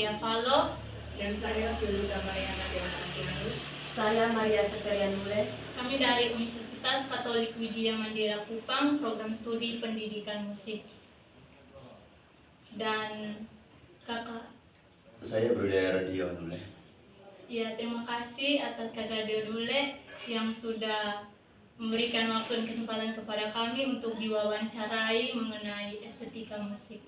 Maria Valo. Dan saya Fiolita Mariana Dewanantinus. Saya Maria Severian Mule. Kami dari Universitas Katolik Widya Mandira Kupang, program studi pendidikan musik. Dan kakak, saya Bruder Dio Nule. ya, terima kasih atas kakak Dio Nule yang sudah memberikan waktu dan kesempatan kepada kami untuk diwawancarai mengenai estetika musik.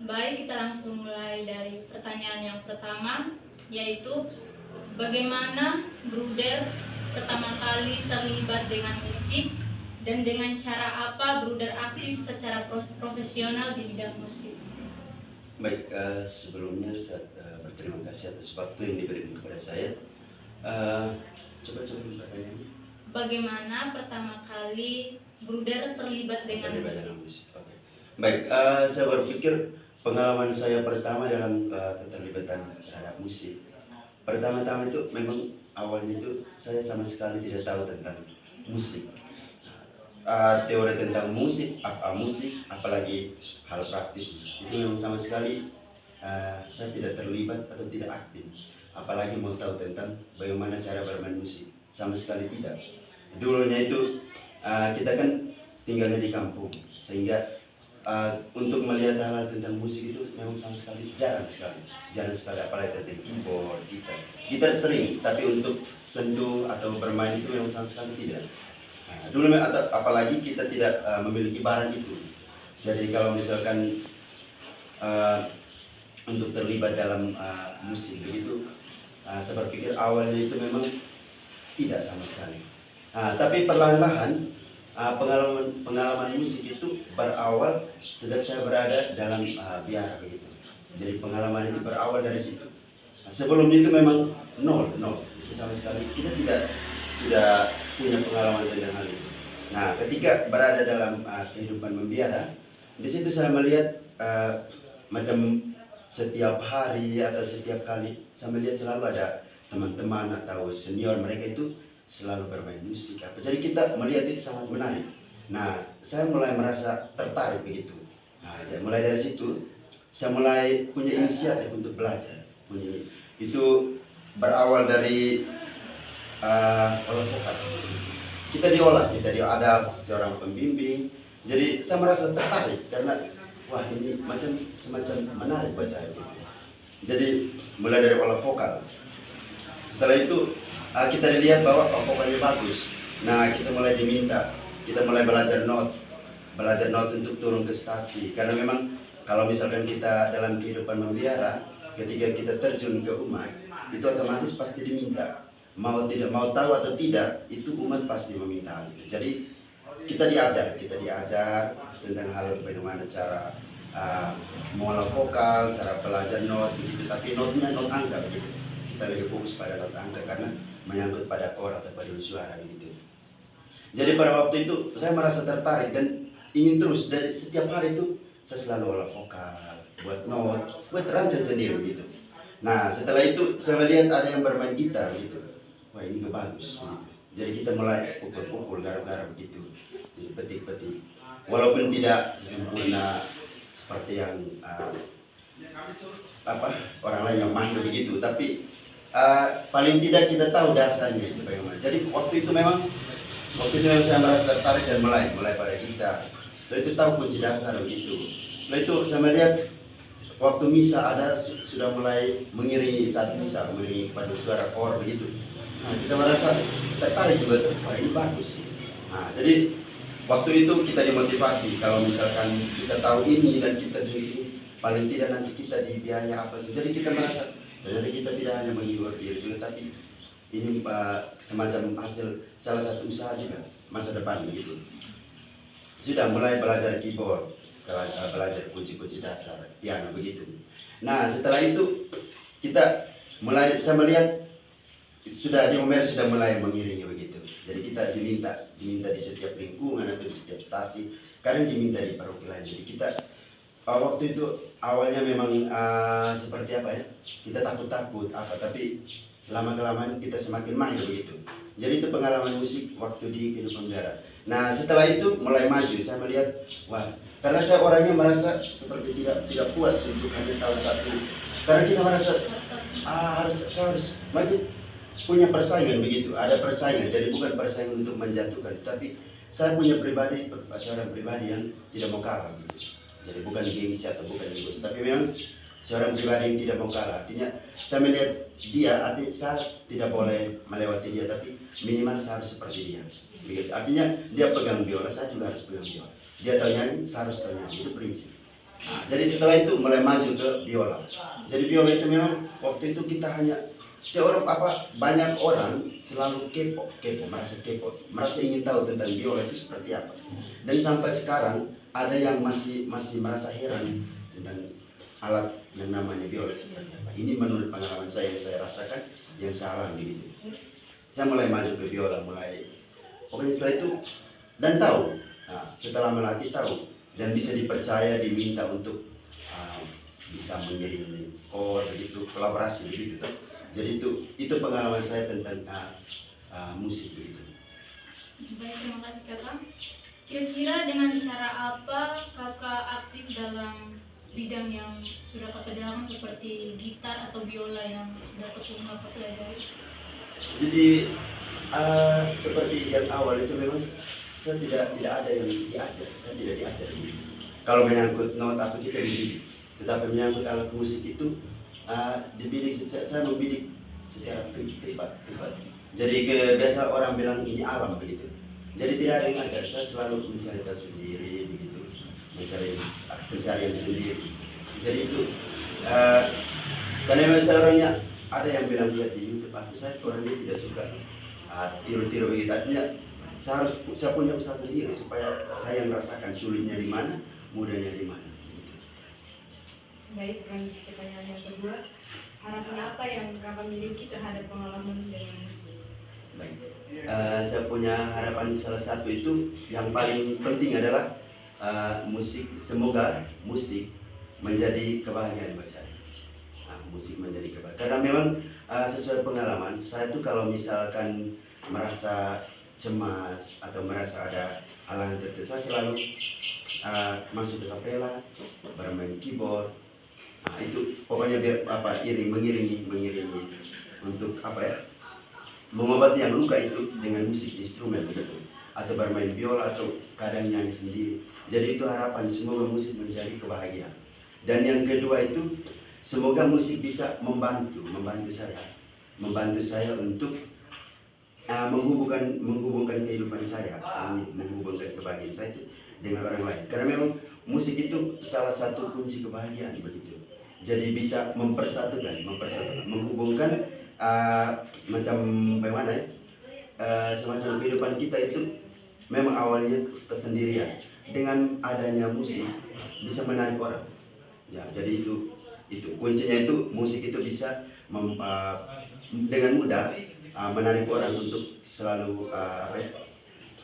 Baik, kita langsung mulai dari pertanyaan yang pertama, yaitu bagaimana Bruder pertama kali terlibat dengan musik dan dengan cara apa Bruder aktif secara profesional di bidang musik? Baik, sebelumnya saya berterima kasih atas waktu yang diberikan kepada saya. Coba pertanyaannya. Bagaimana pertama kali Bruder terlibat dengan musik? Oke. Baik, saya berpikir pengalaman saya pertama dalam keterlibatan terhadap musik. Pertama-tama itu memang awalnya itu saya sama sekali tidak tahu tentang musik. Teori tentang musik, apa musik, apalagi hal praktis itu memang sama sekali saya tidak terlibat atau tidak aktif. Apalagi mau tahu tentang bagaimana cara bermain musik, sama sekali tidak. Dulunya itu kita kan tinggalnya di kampung, sehingga untuk melihat hal-hal tentang musik itu memang sama sekali jarang sekali, apalagi tentang keyboard, gitar sering, tapi untuk sentuh atau bermain itu memang sama sekali tidak. Dulu apalagi kita tidak memiliki barang itu. Jadi kalau misalkan untuk terlibat dalam musik begitu, saya berpikir awalnya itu memang tidak sama sekali. Tapi perlahan-lahan pengalaman musik itu berawal sejak saya berada dalam biara begitu. Jadi pengalaman itu berawal dari situ. Sebelum itu memang nol, sama sekali kita tidak punya pengalaman tentang hal itu. Nah, ketika berada dalam kehidupan membiara, di situ saya melihat macam setiap hari atau setiap kali saya melihat selalu ada teman-teman atau senior mereka itu selalu bermain musik apa. Jadi kita melihat itu sangat menarik. Nah, saya mulai merasa tertarik begitu. Nah, mulai dari situ saya mulai punya inisiatif untuk belajar. Itu berawal dari olah vokal. Kita ada seorang pembimbing. Jadi saya merasa tertarik karena wah ini macam semacam menarik buat saya. Jadi mulai dari olah vokal. Setelah itu kita dilihat bahwa vokalnya bagus. Nah, kita mulai belajar not untuk turun ke stasi. Karena memang kalau misalkan kita dalam kehidupan membiara, ketika kita terjun ke umat, itu otomatis pasti diminta. Mau tahu atau tidak, itu umat pasti meminta itu. Jadi kita diajar tentang hal bagaimana cara mengolah vokal, cara belajar not begitu. Tapi notnya not angka begitu. Kita lebih fokus pada not angka karena menyangkut pada chord atau pada suara begitu. Jadi pada waktu itu saya merasa tertarik dan ingin terus. Dan setiap hari itu saya selalu olah vokal, buat not, buat rancang sendiri begitu. Nah, setelah itu saya melihat ada yang bermain gitar gitu. Wah, ini bagus gitu. Jadi kita mulai pukul-pukul, garuk-garuk gitu. Jadi petik-petik. Walaupun tidak sesempurna seperti yang orang lain yang main begitu, tapi paling tidak kita tahu dasarnya itu bagaimana. Jadi waktu itu memang saya merasa tertarik dan mulai pada gitar. Setelah itu tahu kunci dasar begitu. Setelah itu saya melihat waktu misa ada sudah mulai mengiringi saat misa, mengiringi pada suara chord begitu. Nah, kita merasa tertarik juga, wah ini bagus. Nah, jadi waktu itu kita dimotivasi kalau misalkan kita tahu ini dan kita ini, paling tidak nanti kita dibiaya apa sih. Jadi kita merasa ternyata kita tidak hanya menghibur diri juga, tapi ini semacam hasil salah satu usaha juga masa depan begitu. Sudah mulai belajar keyboard, belajar kunci-kunci dasar piano begitu. Nah, setelah itu saya melihat sudah mulai mengiringi begitu. Jadi kita diminta di setiap lingkungan atau di setiap stasi, kadang diminta di paroki lain. Jadi kita waktu itu awalnya memang seperti apa ya, kita takut tapi lama-kelamaan kita semakin mahir begitu. Jadi itu pengalaman musik waktu di kehidupan biara. Nah, setelah itu mulai maju, saya melihat wah Karena saya orangnya merasa seperti tidak puas untuk hanya tahu satu. Karena kita merasa saya harus makin punya persaingan begitu. Ada persaingan, jadi bukan persaingan untuk menjatuhkan, tapi saya punya pribadi, seorang pribadi yang tidak mau kalah. Begitu. Jadi bukan gengsi atau bukan egois, tapi memang seorang pribadi yang tidak mau kalah. Artinya saya melihat dia, artinya saya tidak boleh melewati dia, tapi minimal saya harus seperti dia. Begitu. Artinya dia pegang biola, saya juga harus pegang biola. Dia tahu nyanyi, saya harus tahu nyanyi. Itu prinsip. Nah, jadi setelah itu mulai maju ke biola. Jadi biola itu memang waktu itu kita hanya banyak orang selalu kepo, merasa ingin tahu tentang biola itu seperti apa. Dan sampai sekarang ada yang masih merasa heran tentang alat yang namanya biola seperti apa. Ini menurut pengalaman saya yang saya rasakan, yang saya alami gitu. Saya mulai maju ke biola, pokoknya setelah itu dan tahu. Nah, setelah melatih tahu dan bisa dipercaya, diminta untuk bisa mengirim chord begitu, kolaborasi begitu. Jadi itu pengalaman saya tentang musik begitu. Baik, terima kasih kakak. Kira-kira dengan cara apa kakak aktif dalam bidang yang sudah kakak jalankan seperti gitar atau biola yang sudah tekun kakak pelajari? Jadi seperti yang awal itu memang saya tidak ada yang diajar, saya tidak diajar. Kalau menyangkut not atau kita dibidik, tetapi menyangkut alat musik itu dibidik, saya membidik secara privat. Jadi biasa orang bilang ini alam begitu. Jadi tidak ada yang ngajar, saya selalu mencari tahu sendiri begitu, mencari pencarian sendiri. Jadi itu karena memang saya orangnya ada yang bilang lihat di YouTube, tapi saya orangnya tidak suka tiru-tiru begitu. Artinya saya punya usaha sendiri supaya saya merasakan sulitnya di mana, mudahnya di mana. Baik, dan pertanyaan yang kedua, harapan apa yang kakak miliki terhadap pengalaman dengan musik? Baik, saya punya harapan salah satu itu yang paling penting adalah semoga musik menjadi kebahagiaan buat saya. Musik menjadi kebahagiaan. Karena memang sesuai pengalaman saya tuh kalau misalkan merasa cemas atau merasa ada halangan tertentu, saya selalu masuk ke kapela, bermain keyboard. Itu pokoknya biar mengiringi untuk mengobati yang luka itu dengan musik instrumen begitu, atau bermain biola atau kadang nyanyi sendiri. Jadi itu harapan, semoga musik menjadi kebahagiaan. Dan yang kedua itu semoga musik bisa membantu saya untuk menghubungkan kehidupan saya, menghubungkan kebahagiaan saya itu dengan orang lain. Karena memang musik itu salah satu kunci kebahagiaan begitu. Jadi bisa mempersatukan, menghubungkan macam bagaimana ya? Semacam kehidupan kita itu memang awalnya kesendirian. Dengan adanya musik bisa menarik orang. Ya, jadi itu kuncinya itu musik itu bisa dengan mudah menarik orang untuk selalu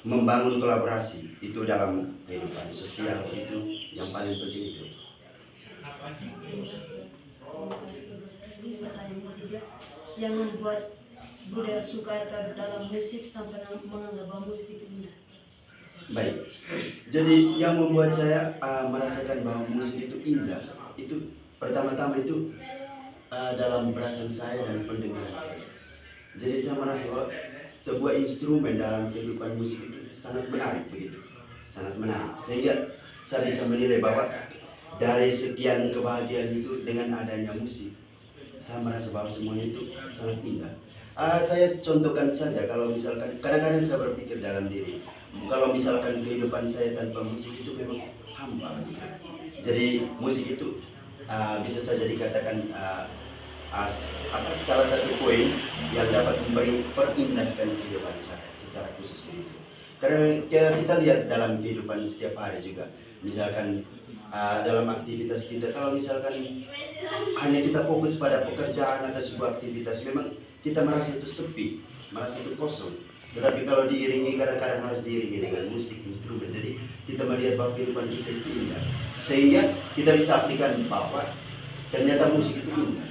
membangun kolaborasi itu dalam kehidupan sosial, itu yang paling penting itu. Pertanyaan ketiga, yang membuat Bude suka dalam musik sampai menganggap bahwa musik itu indah? Baik, jadi yang membuat saya merasakan bahwa musik itu indah, itu pertama-tama itu dalam perasaan saya dan pendengaran saya. Jadi saya merasa bahwa sebuah instrumen dalam kehidupan musik itu sangat menarik begitu, sangat menarik. Sehingga saya bisa menilai bahwa dari sekian kebahagiaan itu dengan adanya musik, saya merasa bahwa semuanya itu sangat indah. Saya contohkan saja, kalau misalkan kadang-kadang saya berpikir dalam diri, kalau misalkan kehidupan saya tanpa musik itu memang hampa gitu. Jadi musik itu bisa saja dikatakan salah satu poin yang dapat memperindah kehidupan saya secara khusus begitu. Karena kita lihat dalam kehidupan setiap hari juga, misalkan dalam aktivitas kita, kalau misalkan hanya kita fokus pada pekerjaan atau sebuah aktivitas, memang kita merasa itu sepi, merasa itu kosong. Tetapi kalau diiringi, kadang-kadang harus diiringi dengan musik, instrumen. Jadi kita melihat bahwa kehidupan kita itu indah, sehingga kita bisa aplikasikan bahwa ternyata musik itu indah.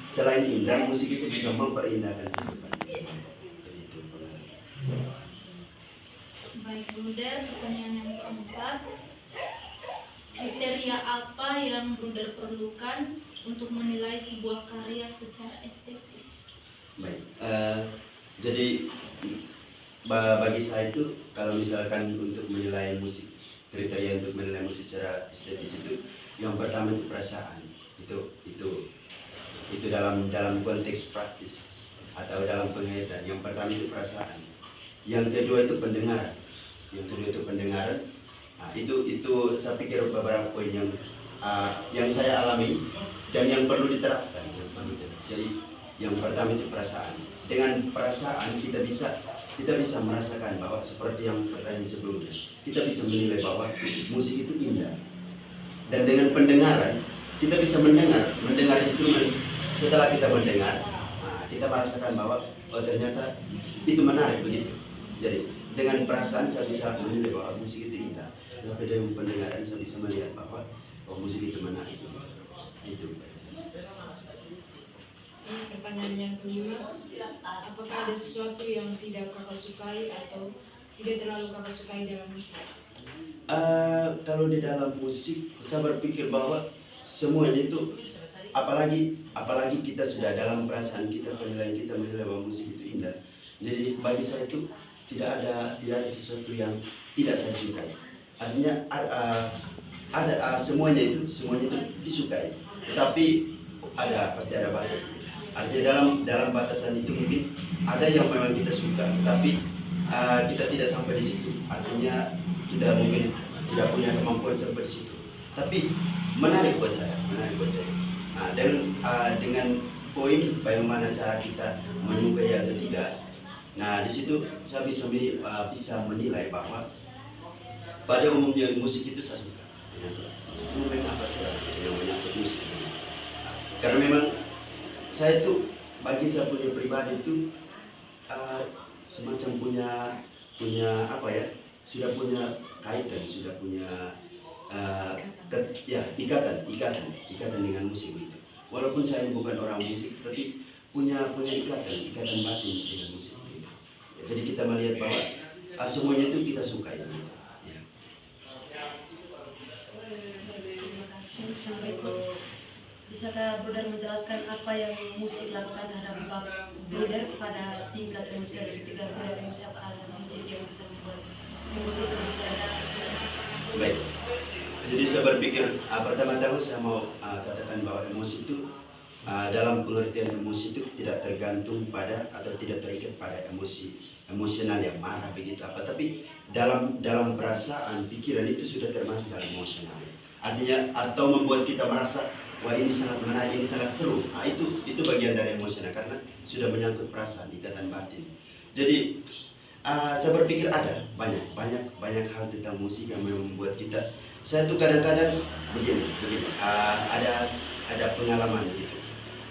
Selain indah, musik itu bisa memperindahkan kehidupan kita. Baik, Bude, pertanyaan yang keempat. kriteria apa yang Bruder perlukan untuk menilai sebuah karya secara estetis? Baik, jadi bagi saya itu kalau misalkan untuk menilai musik, kriteria untuk menilai musik secara estetis itu yang pertama itu perasaan, itu dalam konteks praktis atau dalam pengertian. Yang pertama itu perasaan, yang kedua itu pendengaran, Nah, itu saya pikir beberapa poin yang saya alami dan yang perlu diterapkan, Jadi yang pertama itu perasaan. Dengan perasaan kita bisa merasakan bahwa seperti yang pertanyaan sebelumnya, kita bisa menilai bahwa musik itu indah. Dan dengan pendengaran kita bisa mendengar instrumen. Setelah kita mendengar, kita merasakan bahwa ternyata itu menarik begitu. Jadi dengan perasaan saya bisa menilai bahwa musik itu indah. Tapi dengan pendengaran saya bisa melihat bahwa musik itu menarik. Itu. Pertanyaan yang kelima, apakah ada sesuatu yang tidak kakak sukai atau tidak terlalu kakak sukai dalam musik? Kalau di dalam musik, saya berpikir bahwa semuanya itu, apalagi kita sudah dalam perasaan kita, penilaian kita menilai bahwa musik itu indah. Jadi bagi saya itu tidak ada sesuatu yang tidak saya sukai. Artinya semuanya itu disukai, tetapi pasti ada batas. Artinya dalam batasan itu mungkin ada yang memang kita suka, tapi kita tidak sampai di situ. Artinya kita mungkin tidak punya kemampuan sampai di situ. Tapi menarik buat saya. Dengan poin bagaimana cara kita menyukai atau tidak. Nah, di situ saya bisa menilai bahwa pada umumnya musik itu saya suka. Instrumen apa sih yang menyangkut musik? Karena memang saya itu, bagi saya punya pribadi itu semacam punya apa ya, sudah punya kaitan, sudah punya ikatan dengan musik itu. Walaupun saya bukan orang musik, tapi punya ikatan batin dengan musik itu. Jadi kita melihat bahwa semuanya itu kita sukai. Gitu. Ya. Terima kasih. Bisakah Bruder menjelaskan apa yang musik lakukan terhadap Bruder pada tingkat emosi ketika Bruder emosi, apa ada musik yang bisa membuat emosi itu bisa ada? Baik. Jadi saya berpikir pertama-tama saya mau katakan bahwa emosi itu dalam pengertian emosi itu tidak tergantung pada atau tidak terikat pada emosional yang marah begitu apa, tapi dalam perasaan pikiran itu sudah termasuk dalam emosional. Artinya atau membuat kita merasa wah ini sangat menarik, ini sangat seru. Nah, itu bagian dari emosional karena sudah menyangkut perasaan, ikatan batin. Jadi saya berpikir ada banyak hal tentang musik yang membuat kita. Saya tuh kadang-kadang begini, ada pengalaman gitu.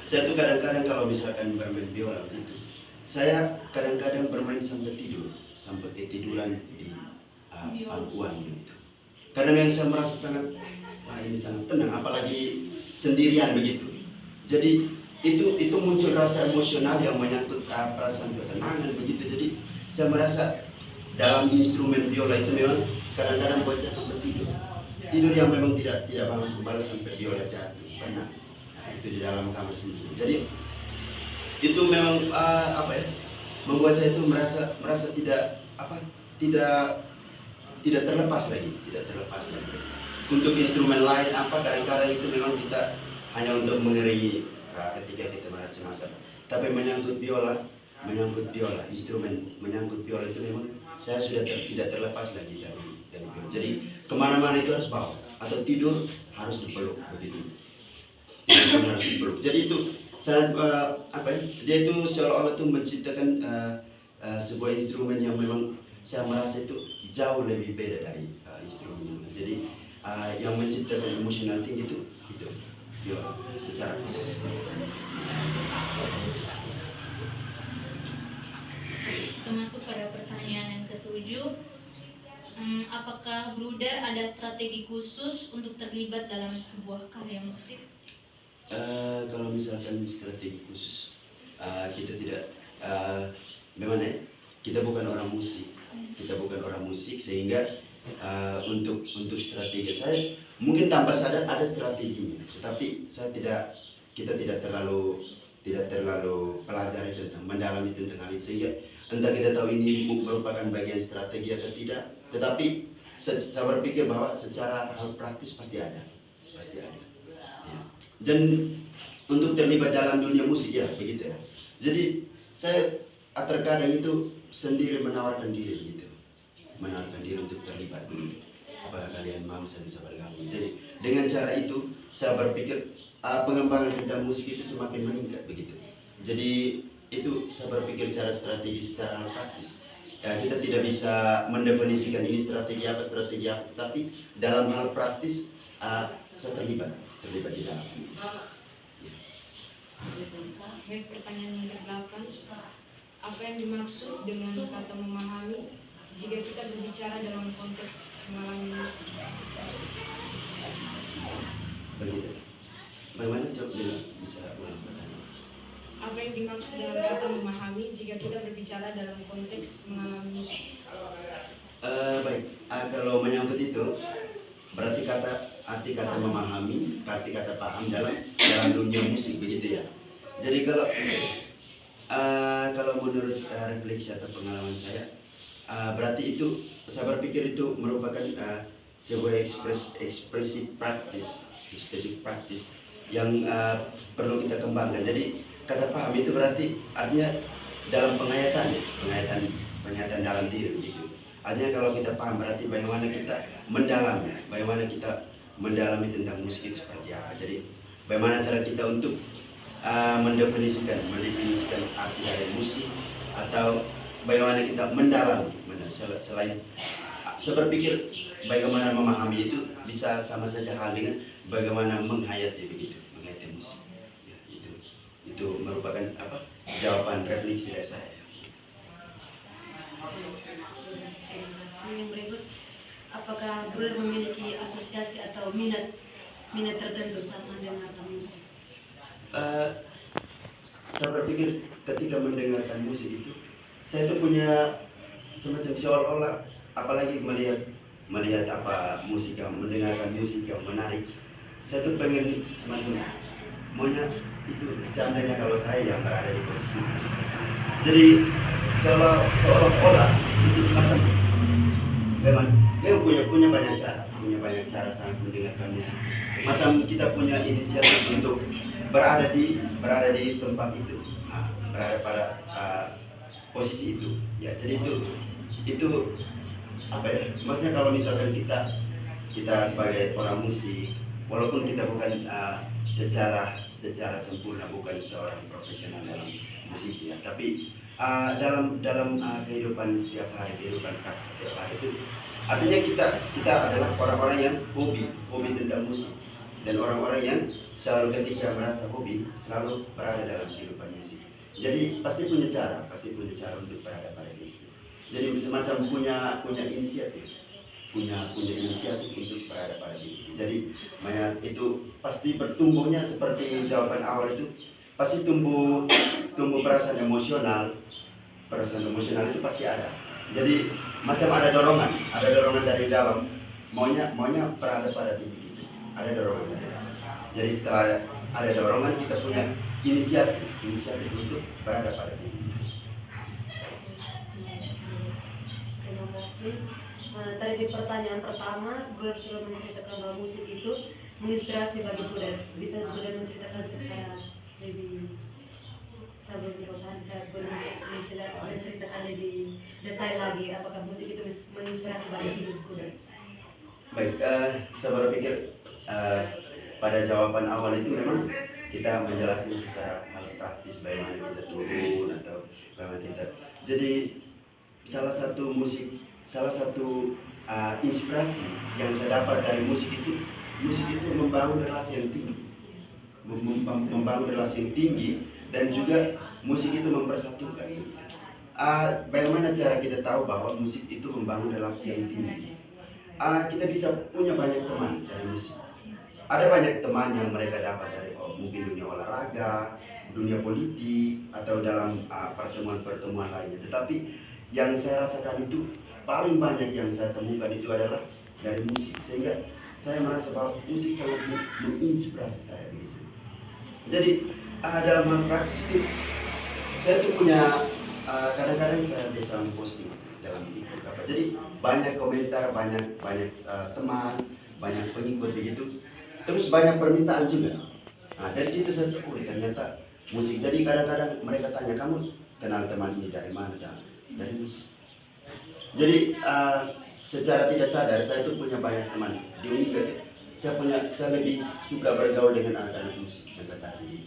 Saya tuh kadang-kadang kalau misalkan bermain biola gitu, saya kadang-kadang bermain sampai ketiduran di pangkuan gitu. Karena yang saya merasa ini sangat tenang, apalagi sendirian begitu. Jadi itu muncul rasa emosional yang menyangkut perasaan ketenangan begitu. Jadi saya merasa dalam instrumen biola itu memang kadang-kadang buat saya sampai tidur yang memang tidak bangun kembali sampai biola jatuh pernah. Nah, itu di dalam kamar sendiri. Jadi itu memang membuat saya itu merasa tidak terlepas lagi. Untuk instrumen lain kadang-kadang itu memang kita hanya untuk mengiringi ketika kita merasa semasa. Tapi menyangkut biola, instrumen menyangkut biola itu memang saya sudah tidak terlepas lagi dari biola. Jadi kemana-mana itu harus bawa atau tidur harus dipeluk begitu. Harus dipeluk. Jadi itu sangat dia itu seolah-olah itu menciptakan sebuah instrumen yang memang saya merasa itu jauh lebih beda dari instrumen. Jadi yang menciptakan emosional tinggi itu biola secara khusus. Kita masuk pada pertanyaan yang ketujuh. Apakah Bruder ada strategi khusus untuk terlibat dalam sebuah karya musik? Kalau misalkan strategi khusus, kita tidak, kita bukan orang musik, sehingga untuk strategi saya mungkin tanpa sadar ada strateginya, tetapi kita tidak terlalu pelajari tentang mendalami tentang hal itu, sehingga entah kita tahu ini merupakan bagian strategi atau tidak, tetapi saya berpikir bahwa secara hal praktis pasti ada ya. Dan untuk terlibat dalam dunia musik ya begitu ya, jadi saya terkadang itu sendiri menawarkan diri gitu, menawarkan diri untuk terlibat begitu. Apakah kalian mau, saya bisa bergabung. Jadi dengan cara itu saya berpikir pengembangan tentang musik itu semakin meningkat begitu. Jadi itu saya berpikir cara strategi secara hal praktis. Ya, kita tidak bisa mendefinisikan ini strategi apa, tapi dalam hal praktis saya terlibat di dalam. Baik, pertanyaan yang ke-8. Apa yang dimaksud dengan kata memahami jika kita berbicara dalam konteks mengalami musik? Begitu. Bagaimana coba bisa ulang pertanyaan? Apa yang dimaksud dengan kata memahami jika kita berbicara dalam konteks mengalami musik? Baik, kalau menyangkut itu berarti arti kata memahami, arti kata paham dalam dunia musik begitu ya. Jadi kalau menurut refleksi atau pengalaman saya, berarti itu saya berpikir itu merupakan sebuah ekspresi praktis yang perlu kita kembangkan. Jadi kata paham itu berarti artinya dalam penghayatan dalam diri begitu. Artinya kalau kita paham berarti bagaimana kita mendalami tentang musik itu seperti apa. Jadi bagaimana cara kita untuk mendefinisikan arti dari musik, atau bagaimana kita mendalami selain saya berpikir bagaimana memahami itu bisa sama saja hal dengan bagaimana menghayati musik ya, itu merupakan jawaban refleksi dari saya. Yang berikut, apakah Bruder memiliki asosiasi atau minat tertentu saat mendengarkan musik? Saya berpikir ketika mendengarkan musik itu saya itu punya semacam seolah-olah, apalagi melihat musik yang mendengarkan musik yang menarik, saya tuh pengen semacam maunya itu seandainya kalau saya yang berada di posisi itu. Jadi seolah-olah itu semacam memang punya banyak cara saat mendengarkan musik. Macam kita punya inisiatif untuk berada di tempat itu, berada pada posisi itu. Ya, jadi itu apa ya? Maksudnya kalau misalkan kita sebagai orang musik, walaupun kita bukan secara sempurna bukan seorang profesional dalam musisi ya, tapi dalam kehidupan setiap hari, kehidupan praktis setiap hari itu artinya kita adalah orang-orang yang hobi tentang musik, dan orang-orang yang selalu ketika merasa hobi selalu berada dalam kehidupan musik. Jadi pasti punya cara untuk berada pada itu. Jadi semacam punya inisiatif untuk berada pada itu. Jadi itu pasti bertumbuhnya seperti jawaban awal itu, pasti tumbuh perasaan emosional itu pasti ada. Jadi macam ada dorongan dari dalam, maunya berada pada titik itu, ada dorongan dari dalam. Jadi setelah ada dorongan, kita punya inisiatif untuk berada pada titik itu. Terima kasih. Tadi di pertanyaan pertama, Bruder sudah menceritakan bahwa musik itu menginspirasi bagi Bruder. Bisa Bruder menceritakan secara lebih, saya menceritakan lebih detail lagi, apakah musik itu menginspirasi bagi hidup Bruder? Baik, saya berpikir pada jawaban awal itu memang kita menjelaskan secara hal praktis bagaimana kita turun atau bagaimana kita. Jadi salah satu inspirasi yang saya dapat dari musik itu membangun relasi yang tinggi, dan juga musik itu mempersatukan. Bagaimana cara kita tahu bahwa musik itu membangun relasi yang tinggi? Kita bisa punya banyak teman dari musik. Ada banyak teman yang mereka dapat dari mungkin dunia olahraga, dunia politik, atau dalam pertemuan-pertemuan lainnya. Tetapi yang saya rasakan itu paling banyak yang saya temukan itu adalah dari musik, sehingga saya merasa bahwa musik sangat menginspirasi saya begitu. Jadi dalam hal praktis itu saya tuh punya kadang-kadang saya biasa posting dalam TikTok apa. Jadi banyak komentar, banyak teman, banyak pengikut begitu. Terus banyak permintaan juga. Nah dari situ saya tahu ternyata musik. Jadi kadang-kadang mereka tanya, kamu kenal teman ini dari mana? Dari musik. Jadi secara tidak sadar saya tuh punya banyak teman di Unika. Saya lebih suka bergaul dengan anak-anak musik segmentasi.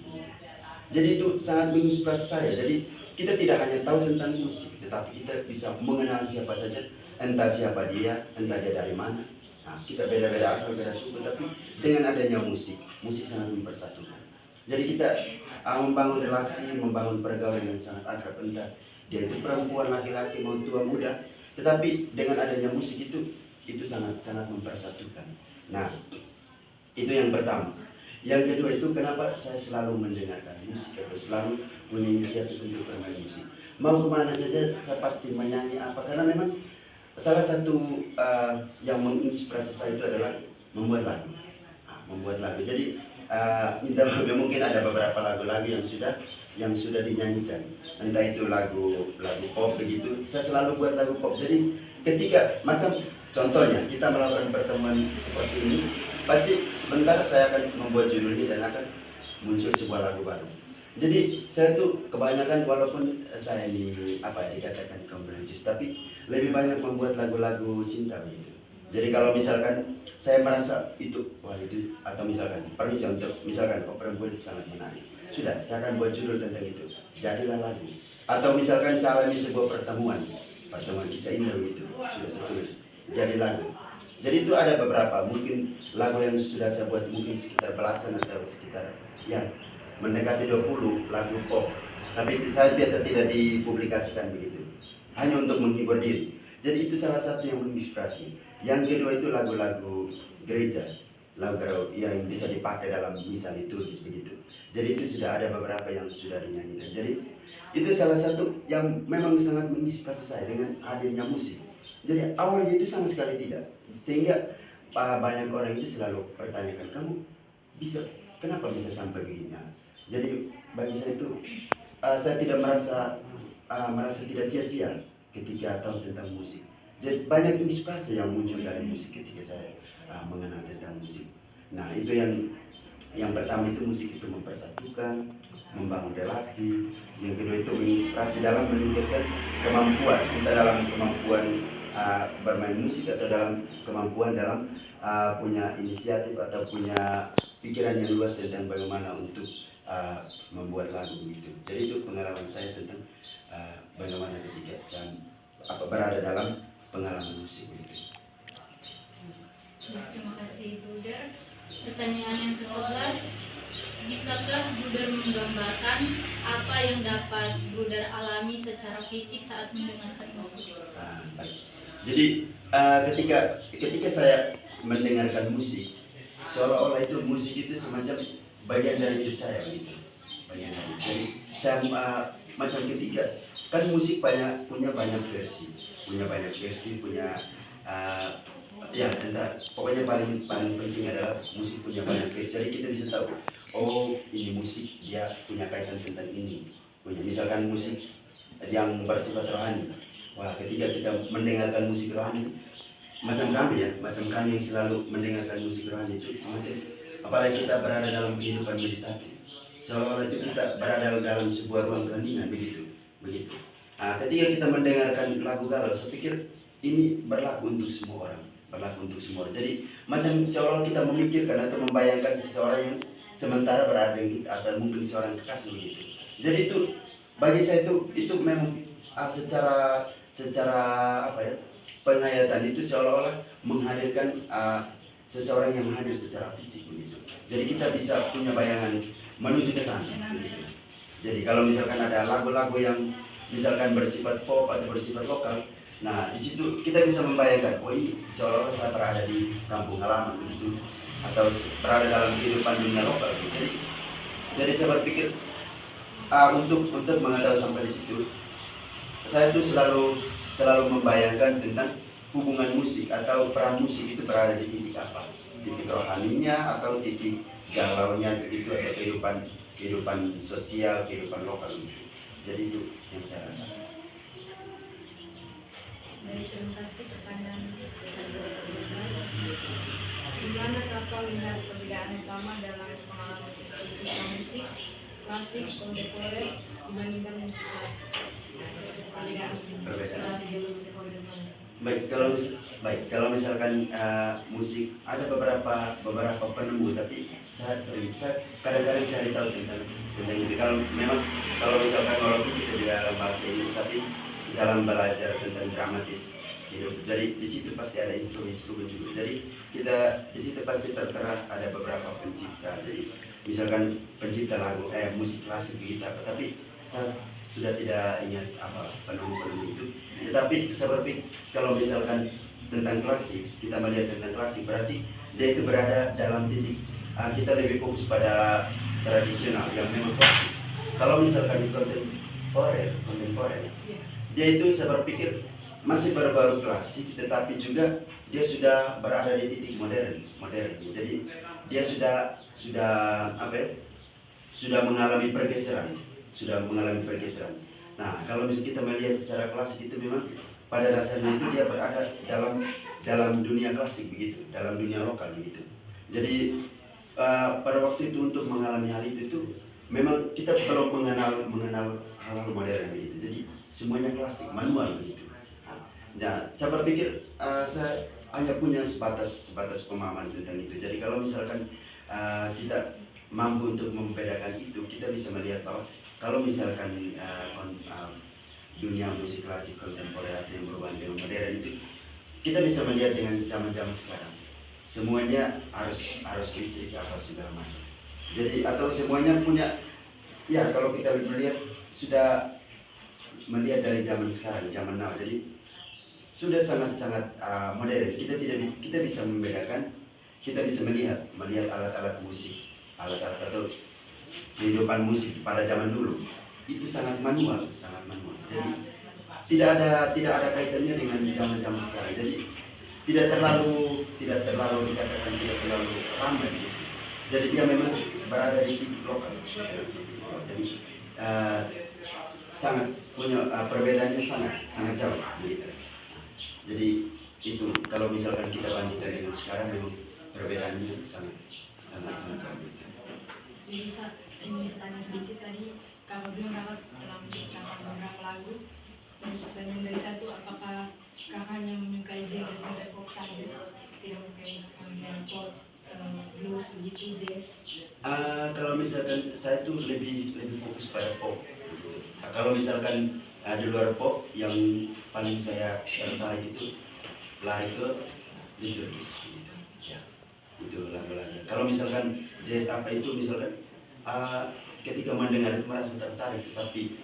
Jadi itu sangat menginspirasi saya. Jadi kita tidak hanya tahu tentang musik, tetapi kita bisa mengenal siapa saja, entah siapa dia, entah dia dari mana. Nah, kita beda-beda asal, beda suku, tapi dengan adanya musik sangat mempersatukan. Jadi kita membangun relasi, membangun pergaulan yang sangat akrab, entah dia itu perempuan, laki-laki, mau tua, muda, tetapi dengan adanya musik itu sangat mempersatukan. Nah, itu yang pertama. Yang kedua itu kenapa saya selalu mendengarkan musik atau selalu punya inisiatif untuk bermain musik. Mau kemana saja saya pasti menyanyi apa, karena memang salah satu yang menginspirasi saya itu adalah membuat lagu. Membuat lagu. Jadi minta maaf, mungkin ada beberapa lagu-lagu yang sudah dinyanyikan. Entah itu lagu pop begitu. Saya selalu buat lagu pop. Jadi ketika macam contohnya kita melakukan pertemuan seperti ini, pasti sebentar saya akan membuat judul ini dan akan muncul sebuah lagu baru. Jadi saya tuh kebanyakan, walaupun saya ini dikatakan kaum religius, tapi lebih banyak membuat lagu-lagu cinta begitu. Jadi kalau misalkan saya merasa itu atau misalkan permisi untuk misalkan perempuan itu sangat menarik, sudah saya akan buat judul tentang itu, jadilah lagu. Atau misalkan saya alami sebuah pertemuan kisah indah begitu, sudah saya tulis jadi lagu. Jadi itu ada beberapa, mungkin lagu yang sudah saya buat mungkin sekitar belasan atau sekitar mendekati 20 lagu pop. Tapi saya biasa tidak dipublikasikan begitu, hanya untuk menghibur diri. Jadi itu salah satu yang menginspirasi. Yang kedua itu lagu-lagu gereja, lagu yang bisa dipakai dalam misa liturgis begitu. Jadi itu sudah ada beberapa yang sudah dinyanyikan. Jadi itu salah satu yang memang sangat menginspirasi saya dengan hadirnya musik. Jadi awalnya itu sama sekali tidak, sehingga banyak orang itu selalu pertanyakan, kamu kenapa bisa sampai begini? Jadi bagi saya itu saya tidak merasa tidak sia-sia ketika tahu tentang musik. Jadi banyak inspirasi yang muncul dari musik ketika saya mengenal tentang musik. Nah itu yang pertama itu musik itu mempersatukan, membangun relasi. Yang kedua itu menginspirasi dalam meningkatkan kemampuan, entah dalam kemampuan bermain musik atau dalam kemampuan dalam punya inisiatif atau punya pikiran yang luas tentang bagaimana untuk membuat lagu gitu. Jadi itu pengalaman saya tentang bagaimana ketika saya berada dalam pengalaman musik gitu. Terima kasih Bruder. Pertanyaan yang ke-11, bisakah Bruder menggambarkan apa yang dapat Bruder alami secara fisik saat mendengarkan musik? Baik. Jadi ketika saya mendengarkan musik, seolah-olah itu musik itu semacam bagian dari hidup saya begitu. Jadi saya macam ketika kan musik punya banyak versi, pokoknya paling penting adalah musik punya banyak versi. Jadi kita bisa tahu, oh ini musik dia punya kaitan tentang ini. Misalkan musik yang bersifat rohani. Wah, ketika kita mendengarkan musik rohani, macam kami yang selalu mendengarkan musik rohani itu semacam, apalagi kita berada dalam kehidupan meditatif, seolah-olah itu kita berada dalam sebuah ruang keheningan begitu. Nah, ketika kita mendengarkan lagu galau, saya pikir ini berlaku untuk semua orang. Jadi macam seolah kita memikirkan atau membayangkan seseorang yang sementara berada dengan kita, atau mungkin seorang kekasih begitu. Jadi itu bagi saya itu memang secara penghayatan itu seolah-olah menghadirkan seseorang yang hadir secara fisik begitu. Jadi kita bisa punya bayangan menuju ke sana begitu. Jadi kalau misalkan ada lagu-lagu yang misalkan bersifat pop atau bersifat lokal, nah di situ kita bisa membayangkan, oh ini seolah-olah saya berada di kampung halaman begitu, atau berada dalam kehidupan dunia lokal gitu. Jadi saya berpikir untuk mengetahui sampai di situ, saya tuh selalu membayangkan tentang hubungan musik atau peran musik itu berada di titik apa, titik rohaninya atau titik galaunya itu, ada kehidupan sosial, kehidupan lokal gitu. Jadi itu yang saya rasakan. Baik, terima kasih pertanyaan di mana Kakak melihat perbedaan utama dalam pengalaman estetika musik klasik kontemporer dibandingkan musik klasik? Perbedaan Perbedaan. musik kontemporer. Baik, kalau misalkan musik ada beberapa penemu, tapi saya kadang-kadang cari tahu tentang itu. Kalau misalkan walaupun kita di dalam bahasa Inggris, tapi dalam belajar tentang dramatis gitu. Jadi di situ pasti ada instrumen juga. Jadi kita di situ pasti tertera ada beberapa pencipta. Jadi misalkan pencipta lagu musik klasik begitu apa, tapi saya sudah tidak ingat apa penemu itu. Tetapi seperti kalau misalkan tentang klasik, kita melihat tentang klasik berarti dia itu berada dalam titik kita lebih fokus pada tradisional yang memang klasik. Kalau misalkan di kontemporer, dia itu saya berpikir masih baru-baru klasik, tetapi juga dia sudah berada di titik modern. Jadi dia sudah mengalami pergeseran. Nah, kalau misalnya kita melihat secara klasik itu memang pada dasarnya itu dia berada dalam dunia klasik begitu, dalam dunia lokal begitu. Jadi pada waktu itu untuk mengalami hal itu memang kita perlu mengenal hal-hal modern begitu. Jadi semuanya klasik, manual begitu. Nah, saya berpikir saya hanya punya sebatas pemahaman tentang itu. Jadi kalau misalkan kita mampu untuk membedakan itu, kita bisa melihat bahwa kalau misalkan dunia musik klasik kontemporer atau yang berhubungan dengan modern itu, kita bisa melihat dengan zaman sekarang semuanya harus listrik apa segala macam. Jadi atau semuanya punya, ya kalau kita melihat sudah melihat dari zaman sekarang, zaman now, jadi sudah sangat modern. Kita bisa membedakan, kita bisa melihat alat-alat musik, alat-alat atau kehidupan musik pada zaman dulu itu sangat manual. Jadi tidak ada kaitannya dengan zaman sekarang. Jadi tidak terlalu dikatakan tidak terlalu ramai gitu. Jadi dia memang berada di titik lokal. Jadi sangat punya perbedaannya sangat jauh gitu. Jadi itu kalau misalkan kita bandingkan dengan sekarang memang perbedaannya sangat jauh gitu. Jadi ingin bertanya sedikit tadi, Kakak bilang Kakak telah menciptakan beberapa lagu. Terus pertanyaan dari satu, apakah Kakak hanya menyukai genre pop saja, tidak menyukai pop, blues begitu, jazz? Kalau misalkan saya tuh lebih fokus pada pop. Kalau misalkan di luar pop yang paling saya tertarik itu lari ke liturgis gitu. Ya, itu lagu-lagu. Kalau misalkan jazz apa itu misalkan ketika mendengar itu merasa tertarik, tapi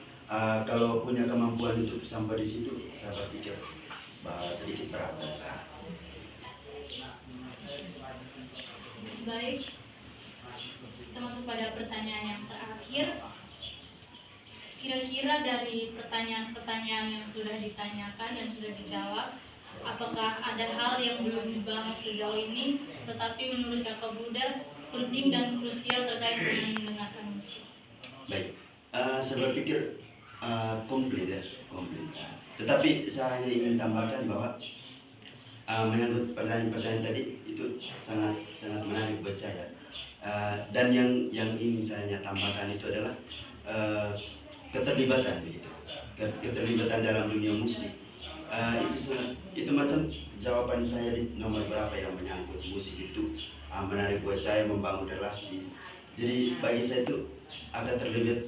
kalau punya kemampuan untuk sampai di situ, saya berpikir sedikit berat dan saya. Baik, kita masuk pada pertanyaan yang terakhir. Kira-kira dari pertanyaan-pertanyaan yang sudah ditanyakan dan sudah dijawab, apakah ada hal yang belum dibahas sejauh ini, tetapi menurut Kakak Bruder penting dan krusial terkait dengan mendengarkan musik? Baik, saya berpikir komplit. Tetapi saya hanya ingin tambahkan bahwa menyangkut pertanyaan tadi itu sangat menarik buat saya. Dan yang ingin saya tambahkan itu adalah keterlibatan begitu. Keterlibatan dalam dunia musik. Itu macam jawaban saya di nomor berapa yang menyangkut musik itu menarik buat saya, membangun relasi. Jadi bagi saya itu agak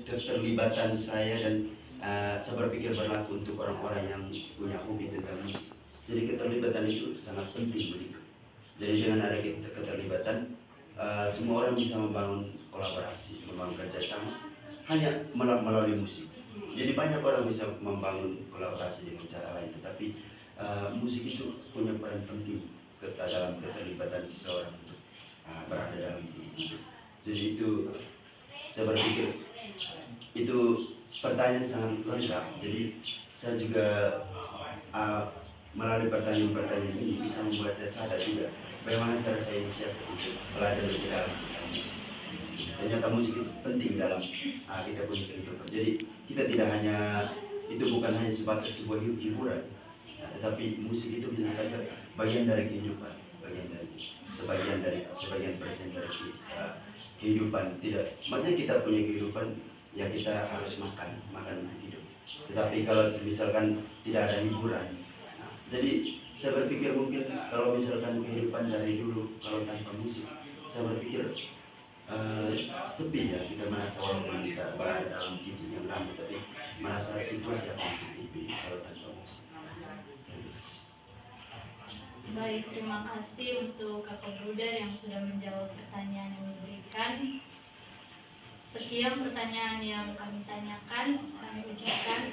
keterlibatan saya dan saya berpikir berlaku untuk orang-orang yang punya hobi tentang musik. Jadi keterlibatan itu sangat penting begitu. Jadi dengan ada keterlibatan, semua orang bisa membangun kolaborasi, membangun kerjasama hanya melalui musik. Jadi banyak orang bisa membangun kolaborasi dengan cara lain, tetapi musik itu punya peran penting dalam keterlibatan seseorang untuk berada dalam itu. Jadi itu saya berpikir itu pertanyaan sangat lengkap. Jadi saya juga melalui pertanyaan-pertanyaan ini bisa membuat saya sadar juga bagaimana cara saya inisiatif untuk belajar lebih dalam tentang musik. Ternyata musik itu penting dalam kita punya kehidupan. Jadi kita tidak hanya, itu bukan hanya sebatas sebuah hiburan, tetapi musik itu bisa saja bagian dari kehidupan, sebagian persen dari kehidupan. Tidak, makanya kita punya kehidupan, ya kita harus makan untuk hidup. Tetapi kalau misalkan tidak ada hiburan, jadi saya berpikir mungkin kalau misalkan kehidupan dari dulu kalau tanpa musik, saya berpikir sepi ya, kita merasa walaupun kita berada dalam titik yang ramai, tapi merasa situasi yang masih sepi kalau tanpa musik. Terima kasih. Baik, terima kasih untuk Kakak Bruder yang sudah menjawab pertanyaan yang diberikan. Sekian pertanyaan yang kami tanyakan, kami ucapkan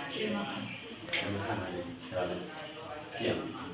terima kasih. Sama-sama, selamat siang.